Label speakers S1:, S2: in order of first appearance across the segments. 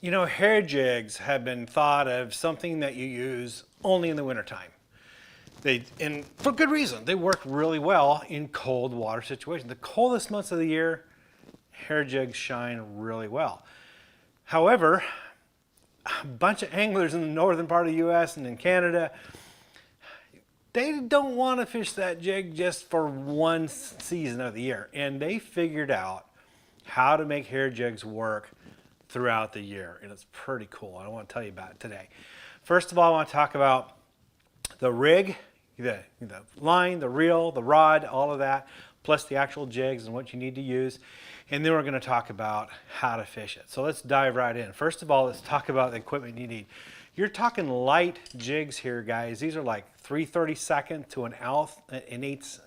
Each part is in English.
S1: You know, hair jigs have been thought of something that you use only in the wintertime. And for good reason. They work really well in cold water situations. The coldest months of the year, hair jigs shine really well. However, a bunch of anglers in the northern part of the US and in Canada, they don't want to fish that jig just for one season of the year. And they figured out how to make hair jigs work throughout the year. And it's pretty cool. I want to tell you about it today. First of all, I want to talk about the rig, the line, the reel, the rod, all of that, plus the actual jigs and what you need to use. And then we're going to talk about how to fish it. So let's dive right in. First of all, let's talk about the equipment you need. You're talking light jigs here, guys. These are like 3/32 to an eighth,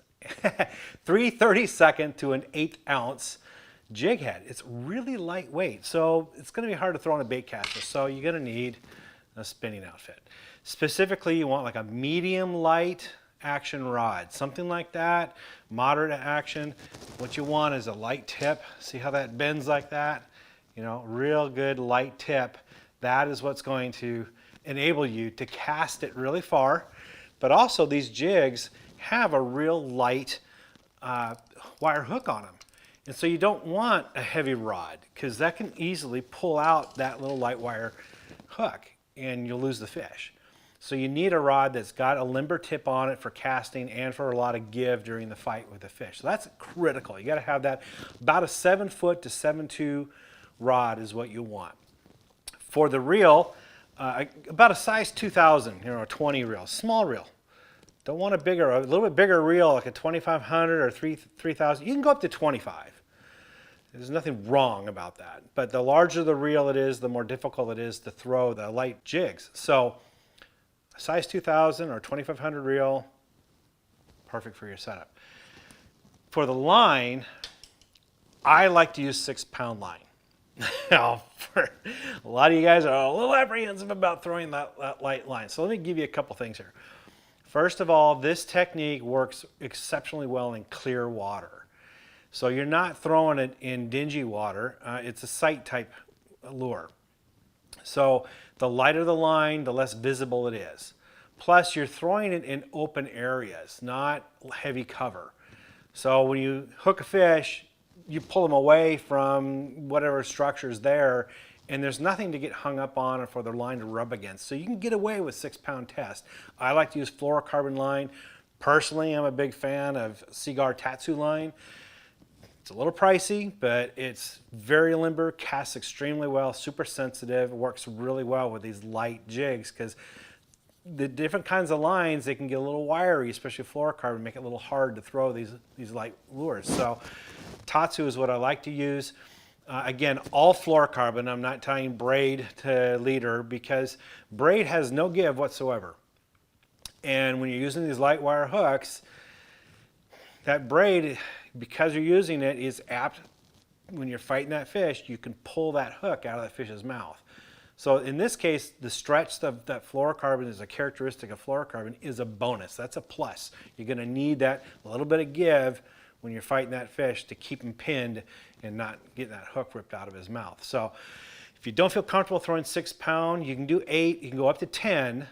S1: 3/32 to an eighth ounce jig head. It's really lightweight, so it's going to be hard to throw on a bait caster. So you're going to need a spinning outfit. Specifically, you want like a medium light action rod, something like that, moderate action. What you want is a light tip. See how that bends like that? You know, real good light tip. That is what's going to enable you to cast it really far. But also these jigs have a real light wire hook on them. And so you don't want a heavy rod because that can easily pull out that little light wire hook and you'll lose the fish. So you need a rod that's got a limber tip on it for casting and for a lot of give during the fight with the fish. So that's critical. You got to have that. About a 7-foot to 7'2" rod is what you want. For the reel, about a size 2000, a 20 reel, small reel. Don't want a little bit bigger reel like a 2500 or 3000. You can go up to 25. There's nothing wrong about that. But the larger the reel it is, the more difficult it is to throw the light jigs. So a size 2000 or 2500 reel, perfect for your setup. For the line, I like to use 6-pound line. Now, for a lot of you guys are a little apprehensive about throwing that light line. So let me give you a couple things here. First of all, this technique works exceptionally well in clear water. So you're not throwing it in dingy water. It's a sight type lure. So the lighter the line, the less visible it is. Plus you're throwing it in open areas, not heavy cover. So when you hook a fish, you pull them away from whatever structure's there, and there's nothing to get hung up on or for the line to rub against. So you can get away with 6-pound test. I like to use fluorocarbon line. Personally, I'm a big fan of Seaguar Tatsu line. It's a little pricey, but it's very limber, casts extremely well, super sensitive, works really well with these light jigs because the different kinds of lines, they can get a little wiry, especially fluorocarbon, make it a little hard to throw these light lures. So Tatsu is what I like to use. Again, all fluorocarbon. I'm not tying braid to leader because braid has no give whatsoever. And when you're using these light wire hooks, that braid, because you're using it, is apt, when you're fighting that fish, you can pull that hook out of that fish's mouth. So in this case, the stretch of that fluorocarbon is a characteristic of fluorocarbon is a bonus. That's a plus. You're going to need that little bit of give when you're fighting that fish to keep him pinned and not getting that hook ripped out of his mouth. So if you don't feel comfortable throwing 6-pound, you can do 8, you can go up to 10.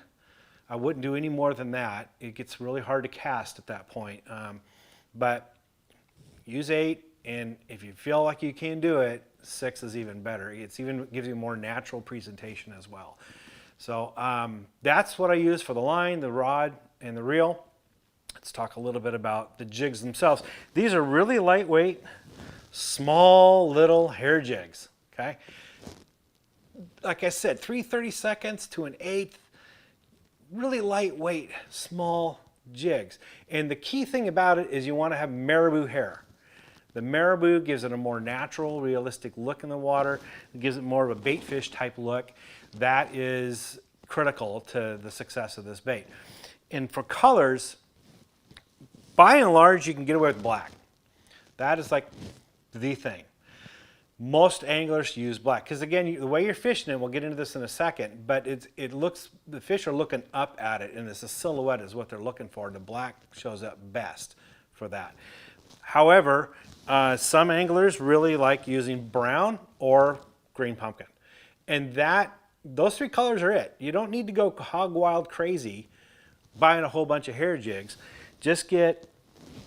S1: I wouldn't do any more than that. It gets really hard to cast at that point. But use 8, and if you feel like you can do it, 6 is even better. It's even gives you more natural presentation as well. So that's what I use for the line, the rod, and the reel. Let's talk a little bit about the jigs themselves. These are really lightweight, small little hair jigs, okay? Like I said, 3/32 to an eighth, really lightweight, small jigs. And the key thing about it is you want to have marabou hair. The marabou gives it a more natural, realistic look in the water. It gives it more of a bait fish type look. That is critical to the success of this bait. And for colors, by and large, you can get away with black. That is like the thing. Most anglers use black because, again, the way you're fishing it, we'll get into this in a second, but the fish are looking up at it, and it's a silhouette is what they're looking for. The black shows up best for that. However, some anglers really like using brown or green pumpkin. And those 3 colors are it. You don't need to go hog wild crazy buying a whole bunch of hair jigs. Just get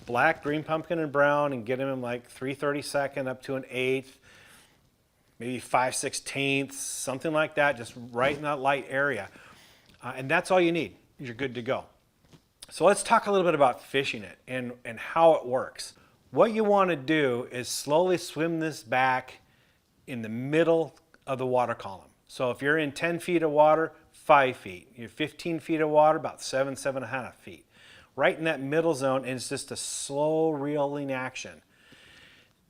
S1: black, green pumpkin, and brown, and get them in like 3/32 up to an eighth, maybe 5/16, something like that, just right in that light area. And that's all you need. You're good to go. So let's talk a little bit about fishing it and how it works. What you want to do is slowly swim this back in the middle of the water column. So if you're in 10 feet of water, 5 feet. You're 15 feet of water, about 7.5 feet. Right in that middle zone, and it's just a slow reeling action.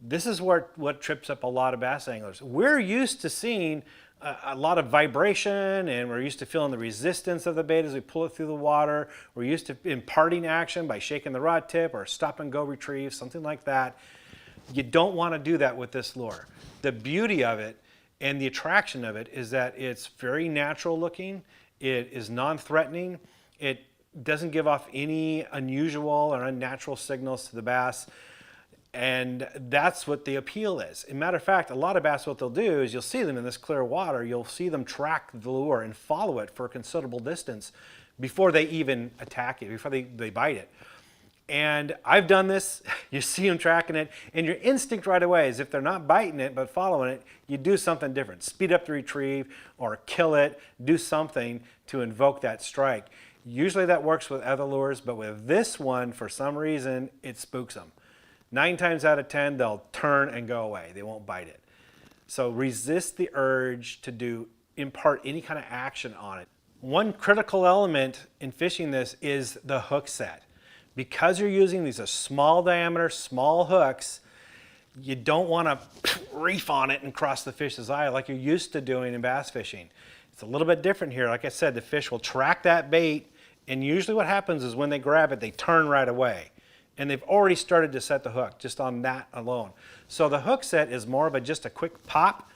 S1: This is what trips up a lot of bass anglers. We're used to seeing a lot of vibration, and we're used to feeling the resistance of the bait as we pull it through the water. We're used to imparting action by shaking the rod tip or stop and go retrieve, something like that. You don't want to do that with this lure. The beauty of it and the attraction of it is that it's very natural looking. It is non-threatening. It doesn't give off any unusual or unnatural signals to the bass. And that's what the appeal is. As a matter of fact, a lot of bass, what they'll do is you'll see them in this clear water, you'll see them track the lure and follow it for a considerable distance before they even attack it, before they bite it. And I've done this, you see them tracking it, and your instinct right away is if they're not biting it but following it, you do something different. Speed up the retrieve or kill it, do something to invoke that strike. Usually that works with other lures, but with this one, for some reason, it spooks them. 9 times out of 10, they'll turn and go away. They won't bite it. So resist the urge to impart any kind of action on it. One critical element in fishing this is the hook set. Because you're using these small diameter, small hooks, you don't want to reef on it and cross the fish's eye like you're used to doing in bass fishing. It's a little bit different here. Like I said, the fish will track that bait, and usually what happens is when they grab it, they turn right away. And they've already started to set the hook just on that alone. So the hook set is more of just a quick pop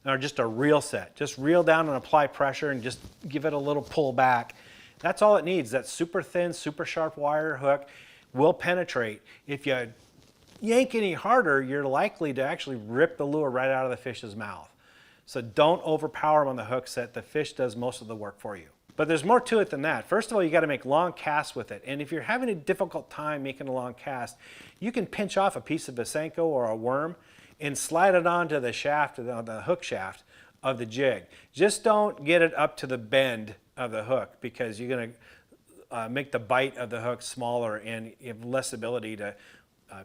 S1: or just a reel set. Just reel down and apply pressure and just give it a little pull back. That's all it needs. That super thin, super sharp wire hook will penetrate. If you yank any harder, you're likely to actually rip the lure right out of the fish's mouth. So don't overpower them on the hook set. The fish does most of the work for you. But there's more to it than that. First of all, you got to make long casts with it. And if you're having a difficult time making a long cast, you can pinch off a piece of a Senko or a worm and slide it onto the shaft, the hook shaft of the jig. Just don't get it up to the bend of the hook, because you're going to make the bite of the hook smaller and you have less ability to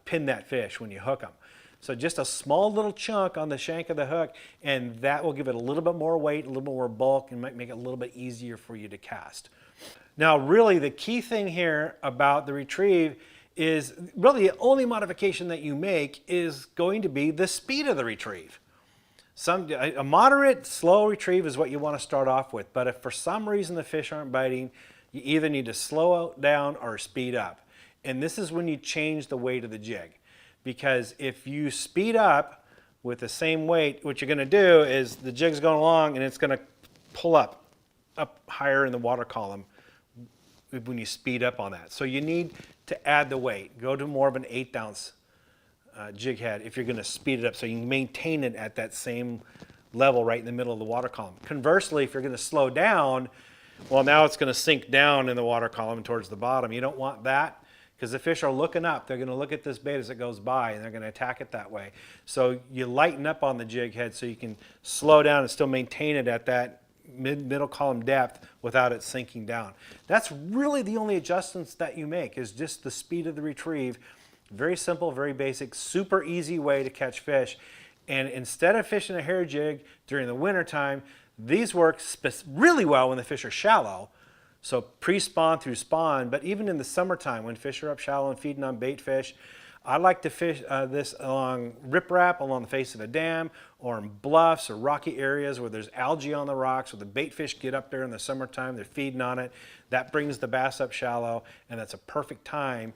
S1: pin that fish when you hook them. So just a small little chunk on the shank of the hook, and that will give it a little bit more weight, a little bit more bulk, and might make it a little bit easier for you to cast. Now, really the key thing here about the retrieve is really the only modification that you make is going to be the speed of the retrieve. A moderate, slow retrieve is what you want to start off with, but if for some reason the fish aren't biting, you either need to slow down or speed up. And this is when you change the weight of the jig. Because if you speed up with the same weight, what you're going to do is the jig's going along and it's going to pull up higher in the water column when you speed up on that. So you need to add the weight. Go to more of an 1/8 ounce jig head if you're going to speed it up so you can maintain it at that same level right in the middle of the water column. Conversely, if you're going to slow down, well, now it's going to sink down in the water column towards the bottom. You don't want that, because the fish are looking up. They're going to look at this bait as it goes by, and they're going to attack it that way. So you lighten up on the jig head so you can slow down and still maintain it at that middle column depth without it sinking down. That's really the only adjustments that you make, is just the speed of the retrieve. Very simple, very basic, super easy way to catch fish. And instead of fishing a hair jig during the winter time, these work really well when the fish are shallow. So pre-spawn through spawn, but even in the summertime when fish are up shallow and feeding on bait fish, I like to fish this along riprap, along the face of a dam, or in bluffs or rocky areas where there's algae on the rocks, where the bait fish get up there in the summertime, they're feeding on it. That brings the bass up shallow, and that's a perfect time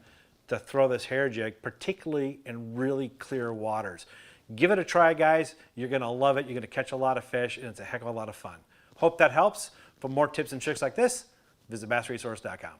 S1: to throw this hair jig, particularly in really clear waters. Give it a try, guys. You're going to love it. You're going to catch a lot of fish, and it's a heck of a lot of fun. Hope that helps. For more tips and tricks like this, visit bassresource.com.